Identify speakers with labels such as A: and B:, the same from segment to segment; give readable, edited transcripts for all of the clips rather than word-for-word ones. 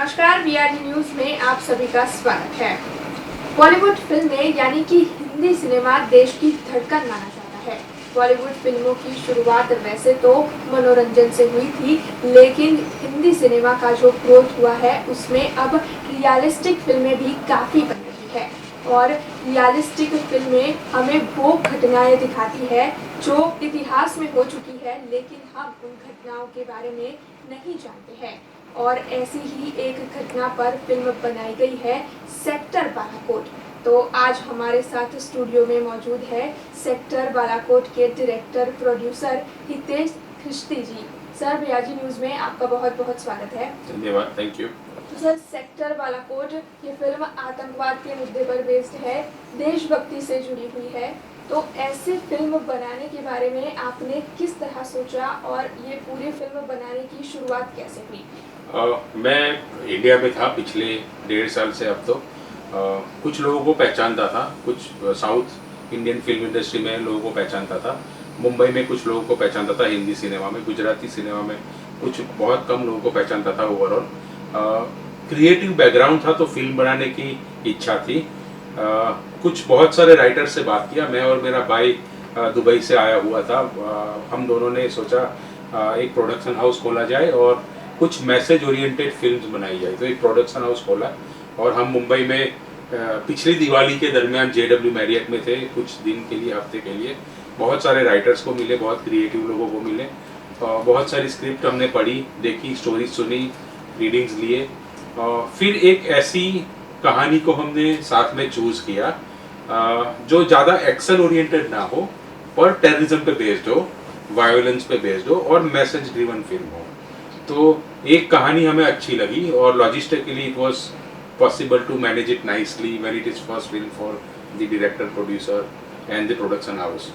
A: नमस्कार, BRG news में आप सभी का स्वागत है। बॉलीवुड फिल्में यानी कि हिंदी सिनेमा देश की धड़कन माना जाता है। बॉलीवुड फिल्मों की शुरुआत वैसे तो मनोरंजन से हुई थी, लेकिन हिंदी सिनेमा का जो ग्रोथ हुआ है उसमें अब रियलिस्टिक फिल्में भी काफी बन रही है। और रियलिस्टिक फिल्में हमें वो घटनाएं दिखाती है जो इतिहास में हो चुकी है, लेकिन हम उन घटनाओं के बारे में नहीं जानते हैं। और ऐसी ही एक घटना पर फिल्म बनाई गई है, सेक्टर बालाकोट। तो आज हमारे साथ स्टूडियो में मौजूद है सेक्टर बालाकोट के डायरेक्टर प्रोड्यूसर हितेश खिश्ती जी। सर, बीआरजी न्यूज में आपका बहुत बहुत स्वागत है।
B: धन्यवाद, थैंक यू।
A: तो सर, सेक्टर बालाकोट ये फिल्म आतंकवाद के मुद्दे पर बेस्ड है, देशभक्ति से जुड़ी हुई है। तो ऐसे फिल्म बनाने के बारे में आपने किस तरह सोचा और ये पूरी फिल्म बनाने की शुरुआत कैसे हुई?
B: मैं इंडिया में था पिछले 1.5 साल से। अब तो कुछ लोगों को पहचानता था, कुछ साउथ इंडियन फिल्म इंडस्ट्री में लोगों को पहचानता था, मुंबई में कुछ लोगों को पहचानता था, हिंदी सिनेमा में, गुजराती सिनेमा में कुछ बहुत कम लोगों को पहचानता था। ओवरऑल क्रिएटिव बैकग्राउंड था तो फिल्म बनाने की इच्छा थी। कुछ बहुत सारे राइटर से बात किया। मैं और मेरा भाई दुबई से आया हुआ था। हम दोनों ने सोचा एक प्रोडक्शन हाउस खोला जाए और कुछ मैसेज ओरिएंटेड फिल्म्स बनाई जाए। तो एक प्रोडक्शन हाउस खोला और हम मुंबई में पिछली दिवाली के दरमियान JW मैरियट में थे कुछ दिन के लिए, हफ्ते के लिए। बहुत सारे राइटर्स को मिले, बहुत क्रिएटिव लोगों को मिले, बहुत सारी स्क्रिप्ट हमने पढ़ी, देखी, स्टोरीज सुनी, रीडिंग्स लिए। फिर एक ऐसी कहानी को हमने साथ में चूज किया जो ज़्यादा एक्शन ओरिएंटेड ना हो पर टेररिज्म पे बेस्ड हो, वायोलेंस पे बेस्ड हो और मैसेज ड्रिवन फिल्म हो। तो एक कहानी हमें अच्छी लगी और logistically it was possible to manage it nicely when it is first film for the director, producer and the production house.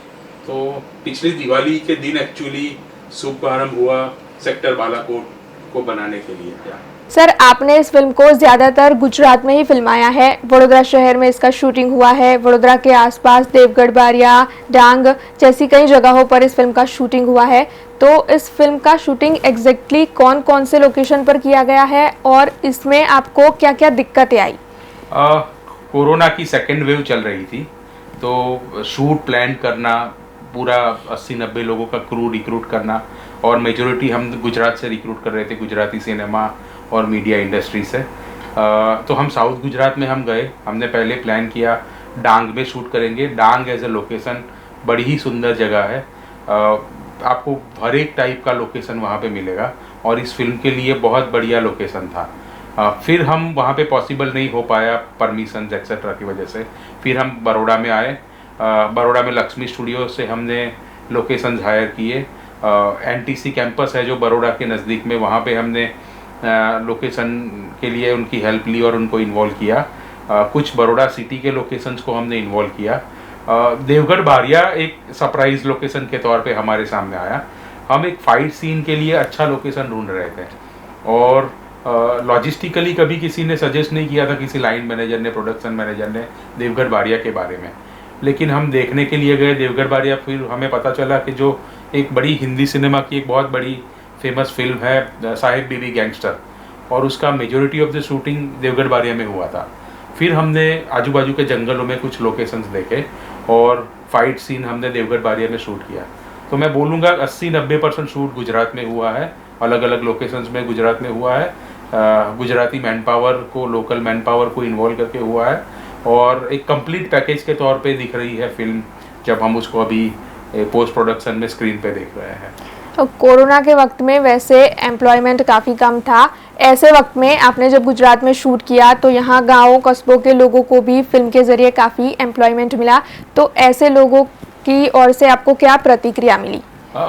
B: तो पिछली दिवाली के दिन एक्चुअली शुभारंभ हुआ सेक्टर बालाकोट को बनाने के लिए। क्या
A: सर, आपने इस फिल्म को ज़्यादातर गुजरात में ही फिल्माया है। वडोदरा शहर में इसका शूटिंग हुआ है। वडोदरा के आसपास देवगढ़, बारिया, डांग जैसी कई जगहों पर इस फिल्म का शूटिंग हुआ है। तो इस फिल्म का शूटिंग एग्जैक्टली कौन कौन से लोकेशन पर किया गया है और इसमें आपको क्या क्या दिक्कतें आई?
B: कोरोना की सेकेंड वेव चल रही थी, तो शूट प्लान करना, पूरा 80-90 लोगों का क्रू रिक्रूट करना, और मेजोरिटी हम गुजरात से रिक्रूट कर रहे थे, गुजराती सिनेमा और मीडिया इंडस्ट्री से। तो हम साउथ गुजरात में हम गए। हमने पहले प्लान किया डांग में शूट करेंगे। डांग एज ए लोकेशन बड़ी ही सुंदर जगह है। आपको हर एक टाइप का लोकेशन वहाँ पे मिलेगा और इस फिल्म के लिए बहुत बढ़िया लोकेशन था। फिर हम वहाँ पे पॉसिबल नहीं हो पाया परमिशन एक्सेट्रा की वजह से। फिर हम बड़ौदा में आए। बड़ौदा में लक्ष्मी स्टूडियो से हमने लोकेशन हायर किए। NTC कैंपस है जो बड़ौदा के नज़दीक में, वहाँ पे हमने लोकेशन के लिए उनकी हेल्प ली और उनको इन्वॉल्व किया। कुछ बड़ौदा सिटी के लोकेशंस को हमने इन्वॉल्व किया। देवगढ़ बारिया एक सरप्राइज लोकेशन के तौर पे हमारे सामने आया। हम एक फाइट सीन के लिए अच्छा लोकेशन ढूंढ रहे थे और लॉजिस्टिकली कभी किसी ने सजेस्ट नहीं किया था, किसी लाइन मैनेजर ने, प्रोडक्शन मैनेजर ने, देवगढ़ बारिया के बारे में। लेकिन हम देखने के लिए गए देवगढ़ बारिया। फिर हमें पता चला कि जो एक बड़ी हिंदी सिनेमा की एक बहुत बड़ी फेमस फिल्म है साहिब बीबी गैंगस्टर, और उसका majority of the shooting Devgadh Baria में हुआ था। फिर हमने आजू बाजू के जंगलों में कुछ लोकेशंस देखे और फाइट सीन हमने देवगढ़ बारिया में शूट किया। तो मैं बोलूँगा 80-90% शूट गुजरात में हुआ है, अलग अलग लोकेशंस में गुजरात में हुआ है। गुजराती मैन पावर को, लोकल मैन पावर को इन्वॉल्व करके हुआ है और एक कंप्लीट पैकेज के तौर पे दिख रही है फिल्म जब हम उसको अभी पोस्ट प्रोडक्शन में स्क्रीन पे देख रहे हैं।
A: तो कोरोना के वक्त में वैसे एम्प्लॉयमेंट काफ़ी कम था। ऐसे वक्त में आपने जब गुजरात में शूट किया तो यहाँ गाँवों कस्बों के लोगों को भी फिल्म के ज़रिए काफ़ी एम्प्लॉयमेंट मिला। तो ऐसे लोगों की ओर से आपको क्या प्रतिक्रिया मिली?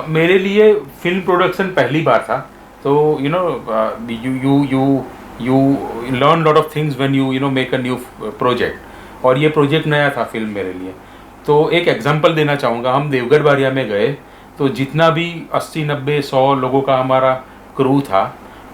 B: मेरे लिए फिल्म प्रोडक्शन पहली बार था, तो you learn lot of things when you make a new project, और ये प्रोजेक्ट नया था फिल्म मेरे लिए। तो एक एग्जांपल देना चाहूँगा। हम देवगढ़ बारिया में गए तो जितना भी 80-90-100 लोगों का हमारा क्रू था,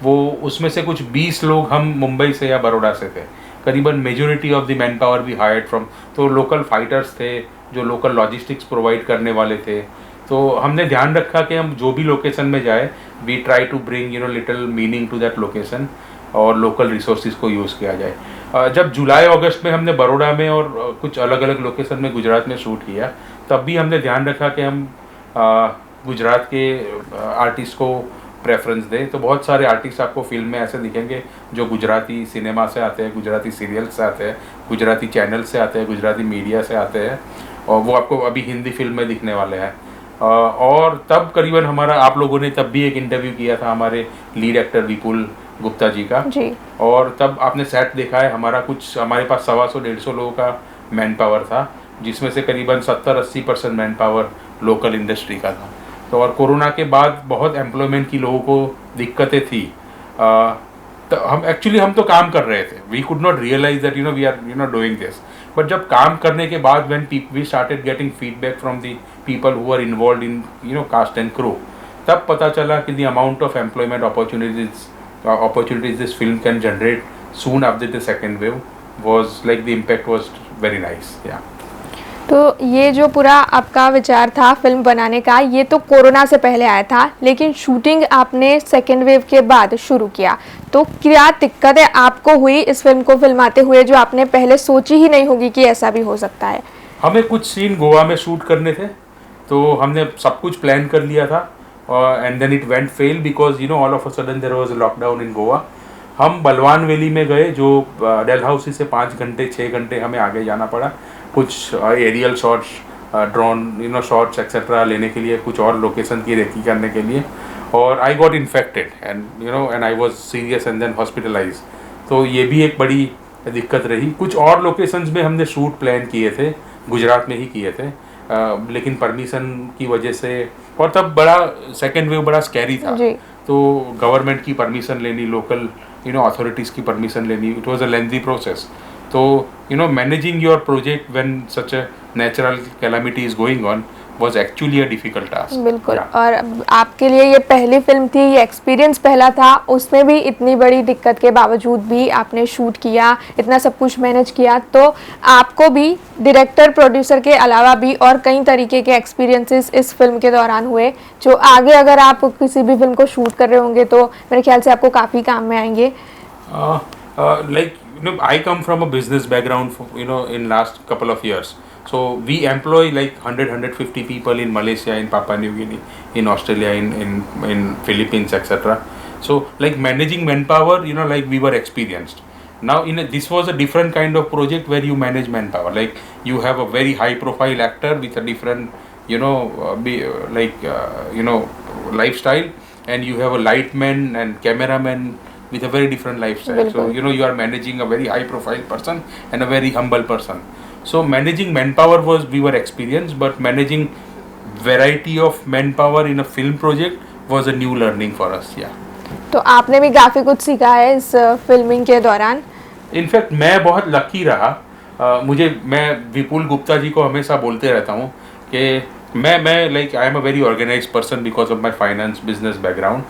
B: वो उसमें से कुछ 20 लोग हम मुंबई से या बड़ौदा से थे। करीबन majority of the man power भी हायर्ड फ्रॉम, तो लोकल फाइटर्स थे जो लोकल लॉजिस्टिक्स प्रोवाइड करने वाले थे। तो हमने ध्यान रखा कि हम जो भी लोकेशन में जाए, we try to bring little meaning to that location. और लोकल रिसोर्सेज को यूज़ किया जाए। जब जुलाई अगस्त में हमने बड़ौदा में और कुछ अलग अलग लोकेशन में गुजरात में शूट किया, तब भी हमने ध्यान रखा कि हम गुजरात के आर्टिस्ट को प्रेफरेंस दें। तो बहुत सारे आर्टिस्ट आपको फिल्म में ऐसे दिखेंगे जो गुजराती सिनेमा से आते हैं, गुजराती सीरियल से आते हैं, गुजराती चैनल से आते हैं, गुजराती मीडिया से आते हैं, और वो आपको अभी हिंदी फिल्म में दिखने वाले हैं। और तब करीबन हमारा, आप लोगों ने तब भी एक इंटरव्यू किया था हमारे लीड एक्टर विपुल गुप्ता जी का
C: जी।
B: और तब आपने सेट देखा है हमारा, कुछ हमारे पास 125-150 लोगों का मैन पावर था, जिसमें से करीबन 70-80% मैन पावर लोकल इंडस्ट्री का था। तो और कोरोना के बाद बहुत एम्प्लॉयमेंट की लोगों को दिक्कतें थी। तो हम तो काम कर रहे थे, we could not realize that we are doing this, but जब काम करने के बाद when we started getting feedback from the people who are involved in cast and crew, तब पता चला कि the amount of employment opportunities this film can generate soon after the second wave was like, the impact was very nice. Yeah.
C: तो ये जो पूरा आपका विचार था फिल्म बनाने का, ये तो कोरोना से पहले आया था, लेकिन शूटिंग आपने सेकेंड वेव के बाद शुरू किया। तो क्या दिक्कतें आपको हुई इस फिल्म को फिल्माते हुए जो आपने पहले सोची ही नहीं होगी कि ऐसा भी हो सकता है?
B: हमें कुछ सीन गोवा में शूट करने थे, तो हमने सब कुछ प्लान कर लिया था, and then it went fail because all of a sudden there was a lockdown in Goa. हम बलवान वैली में गए, जो डलहौसी से 5 घंटे 6 घंटे हमें आगे जाना पड़ा, कुछ aerial shots, drone shots etcetera लेने के लिए, कुछ और लोकेशन की रेकी करने के लिए, और I got infected and I was serious and then hospitalize. तो ये भी एक बड़ी दिक्कत रही। कुछ और लोकेशंस में हमने शूट प्लान किए थे, गुजरात में ही किए थे, लेकिन परमिशन की वजह से, और तब बड़ा सेकेंड वेव बड़ा स्कैरी था, तो गवर्नमेंट की परमिशन लेनी, लोकल अथॉरिटीज़ की परमिशन लेनी, it was a lengthy process. तो managing your project when such a natural calamity is going on was actually a difficult task.
C: बिल्कुल।
B: Yeah.
C: और आपके लिए ये पहली फिल्म थी, ये एक्सपीरियंस पहला था, उसमें भी इतनी बड़ी दिक्कत के बावजूद भी आपने शूट किया, इतना सब कुछ मैनेज किया, तो आपको भी डायरेक्टर प्रोड्यूसर के अलावा भी और कई तरीके के एक्सपीरियंसेस इस फिल्म के दौरान हुए, जो आगे अगर आप किसी भी फिल्म को शूट कर रहे होंगे तो मेरे ख्याल से आपको काफ़ी काम में आएंगे।
B: I come from a business background, in last couple of years. So we employ like 100-150 people in Malaysia, in Papua New Guinea, in Australia, in Philippines, etc. So like managing manpower, like we were experienced. Now this was a different kind of project where you manage manpower. Like you have a very high profile actor with a different, lifestyle, and you have a lightman and cameraman with a very different lifestyle. So you are managing a very high profile person and a very humble person. So managing manpower we were experienced, but managing variety of manpower in a film project was a new learning for us. Yeah.
C: तो आपने भी काफ़ी कुछ सीखा है इस filming के दौरान।
B: इनफैक्ट मैं बहुत लकी रहा। मैं विपुल गुप्ता जी को हमेशा बोलते रहता हूँ कि मैं like I am a very organised person because of my finance business background,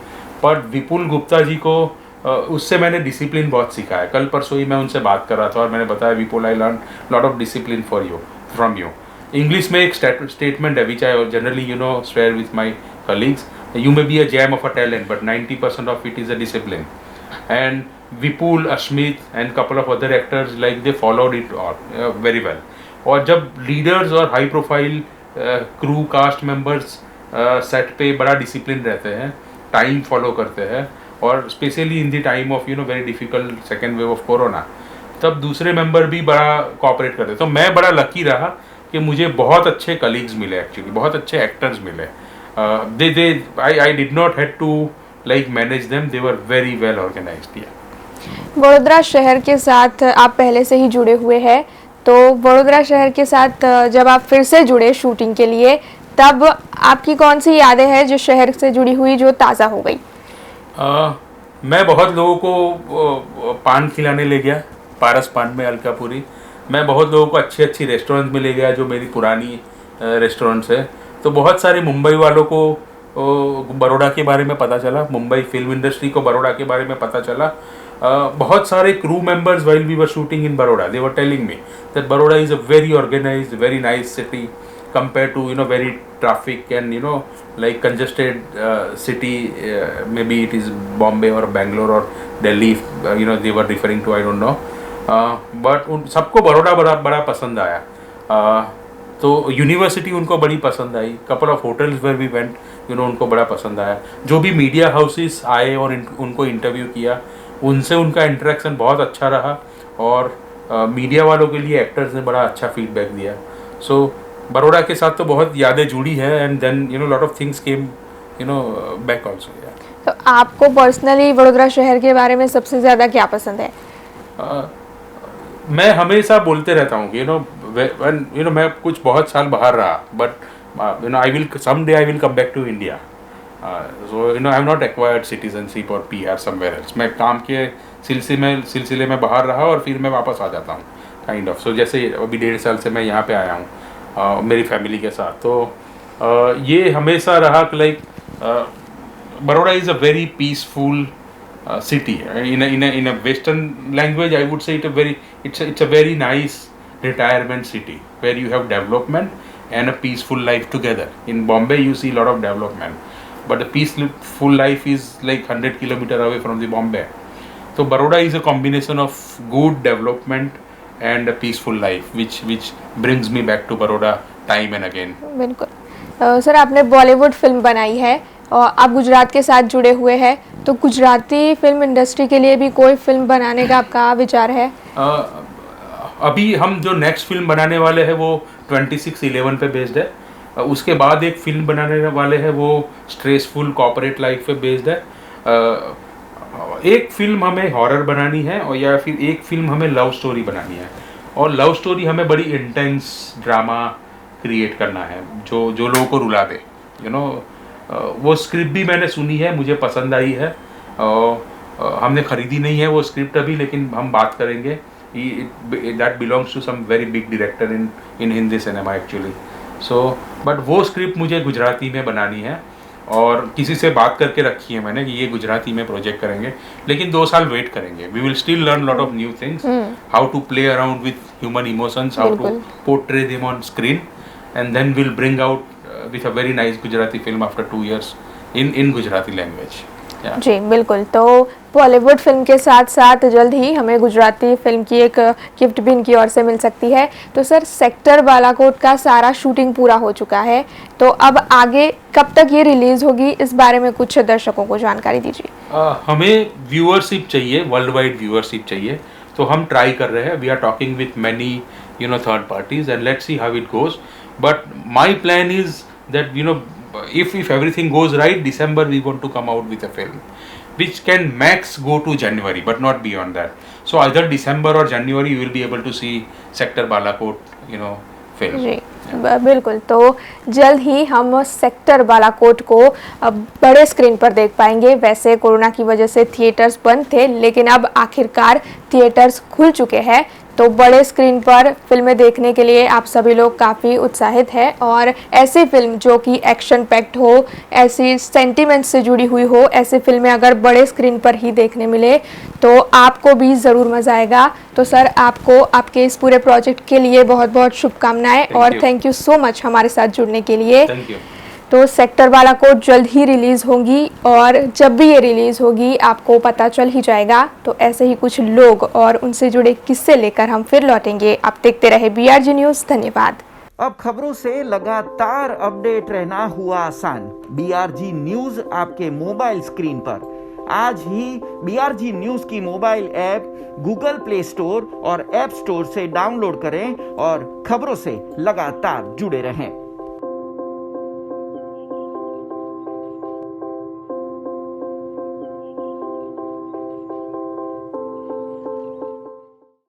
B: but Vipul Gupta ji को उससे मैंने डिसिप्लिन बहुत सीखा है। कल परसों ही मैं उनसे बात कर रहा था और मैंने बताया, Vipul, I learn lot of discipline from you. English में एक स्टेटमेंट है which I generally share with my colleagues, you may be a gem of a talent but 90% of it is a discipline. And Vipul, Ashmit and couple of other actors like they followed it very well. और जब leaders और high profile crew cast members set पे बड़ा discipline रहते हैं, time follow करते हैं, और specially in the time of very difficult second wave of corona, तब दूसरे मेंबर भी बड़ा कोऑपरेट करते। तो मैं बड़ा लकी रहा कि मुझे बहुत अच्छे कलीग्स मिले, एक्चुअली बहुत अच्छे एक्टर्स मिले। I did not had to like manage them, they were very well organized.
C: Vadodara शहर के साथ आप पहले से ही जुड़े हुए हैं, तो वडोदरा शहर के साथ जब आप फिर से जुड़े शूटिंग के लिए, तब आपकी कौन सी यादें हैं जो शहर से जुड़ी हुई जो ताज़ा हो गई?
B: मैं बहुत लोगों को पान खिलाने ले गया, पारस पान में अलकापुरी। मैं बहुत लोगों को अच्छी रेस्टोरेंट में ले गया जो मेरी पुरानी रेस्टोरेंट्स है। तो बहुत सारे मुंबई वालों को बड़ौदा के बारे में पता चला, मुंबई फिल्म इंडस्ट्री को बड़ौदा के बारे में पता चला। बहुत सारे crew members while we were shooting in Baroda, they were telling me that Baroda is a very organized, very nice city, compared to very traffic and like congested city. Maybe it is Bombay or Bangalore or Delhi. They were referring to, I don't know. But उन सबको बड़ौदा बड़ा पसंद आया. तो university उनको बड़ी पसंद आई. Couple of hotels where we went, उनको बड़ा पसंद आया. जो भी मीडिया हाउसेस आए और उनको इंटरव्यू किया, उनसे उनका इंटरेक्शन बहुत अच्छा रहा. और मीडिया वालों के लिए एक्टर्स ने बड़ा अच्छा फीडबैक दिया. सो बड़ौदा के साथ तो बहुत यादें जुड़ी है. And then lot of things came back also.
C: तो आपको पर्सनली वडोदरा शहर के बारे में सबसे ज़्यादा क्या पसंद है?
B: मैं हमेशा बोलते रहता हूँ कि मैं कुछ बहुत साल बाहर रहा, but I will someday I will come back to India. So I have not acquired citizenship और PR समवेयर एल्स. मैं काम के सिलसिले में बाहर रहा और फिर मैं वापस आ जाता हूँ काइंड ऑफ. सो जैसे अभी 1.5 साल से मैं यहाँ पे आया हूँ मेरी फैमिली के साथ. तो ये हमेशा रहा कि like Baroda is a very peaceful city. In a Western language, I would say it's a very nice retirement city where you have development and a peaceful life together. In Bombay, you see a lot of development, but the peaceful life is like 100 kilometers away from the Bombay. So Baroda is a combination of good development and a peaceful life, which brings me back to Baroda time and again.
C: बिल्कुल. Sir, आपने Bollywood film बनाई है और आप गुजरात के साथ जुड़े हुए हैं, तो गुजराती फिल्म इंडस्ट्री के लिए भी कोई फिल्म बनाने का आपका विचार है?
B: अभी हम जो नेक्स्ट फिल्म बनाने वाले हैं वो 26/11 पे बेस्ड है. उसके बाद एक फिल्म बनाने वाले हैं वो स्ट्रेसफुल कॉर्पोरेट लाइफ पे बेस्ड है. एक फिल्म हमें हॉरर बनानी है और या फिर एक फिल्म हमें लव स्टोरी बनानी है. और लव स्टोरी हमें बड़ी इंटेंस ड्रामा क्रिएट करना है जो लोगों को रुला दे. वो स्क्रिप्ट भी मैंने सुनी है, मुझे पसंद आई है. हमने ख़रीदी नहीं है वो स्क्रिप्ट अभी, लेकिन हम बात करेंगे. That belongs to some very big director in Hindi cinema actually. So but वो स्क्रिप्ट मुझे गुजराती में बनानी है और किसी से बात करके रखी है मैंने कि ये गुजराती में प्रोजेक्ट करेंगे, लेकिन 2 साल वेट करेंगे. We will still learn lot of new things, how to play around with human emotions, how to portray them on screen, and then will bring out with a very nice Gujarati film after 2 years in Gujarati language. Yeah.
C: जी बिल्कुल. तो Bollywood film के साथ साथ जल्द ही हमें Gujarati film की एक gift भी इनकी ओर से मिल सकती है. तो सर, सेक्टर बालाकोट का सारा शूटिंग पूरा हो चुका है, तो अब आगे कब तक ये रिलीज होगी, इस बारे में कुछ दर्शकों को जानकारी दीजिए.
B: हमें व्यूअरशिप चाहिए, वर्ल्ड वाइड व्यूअरशिप चाहिए. तो हम ट्राई कर रहे हैं. We are talking with many third parties and let's see how it goes. But my plan is that if everything goes right, December we want to come out with a film which can max go to January, but not beyond that. So either December or January you will be able to see Sector Balakot film.
C: जी बिल्कुल. तो जल्द ही हम sector Balakot को बड़े screen पर देख पाएंगे. वैसे कोरोना की वजह से थिएटर्स बंद थे, लेकिन अब आखिरकार थिएटर्स खुल चुके हैं, तो बड़े स्क्रीन पर फिल्में देखने के लिए आप सभी लोग काफ़ी उत्साहित हैं. और ऐसी फिल्म जो कि एक्शन पैक्ड हो, ऐसी सेंटिमेंट से जुड़ी हुई हो, ऐसी फिल्में अगर बड़े स्क्रीन पर ही देखने मिले तो आपको भी ज़रूर मज़ा आएगा. तो सर, आपको आपके इस पूरे प्रोजेक्ट के लिए बहुत बहुत शुभकामनाएं और थैंक यू सो मच हमारे साथ जुड़ने के लिए.
B: Thank you.
C: तो सेक्टर बालाकोट जल्द ही रिलीज़ होंगी और जब भी ये रिलीज़ होगी आपको पता चल ही जाएगा. तो ऐसे ही कुछ लोग और उनसे जुड़े किस्से लेकर हम फिर लौटेंगे. आप देखते रहे BRG न्यूज़. धन्यवाद.
D: अब खबरों से लगातार अपडेट रहना हुआ आसान. BRG न्यूज़ आपके मोबाइल स्क्रीन पर. आज ही BRG न्यूज़ की mobile app Google play store और ऐप स्टोर से डाउनलोड करें और खबरों से लगातार जुड़े रहें.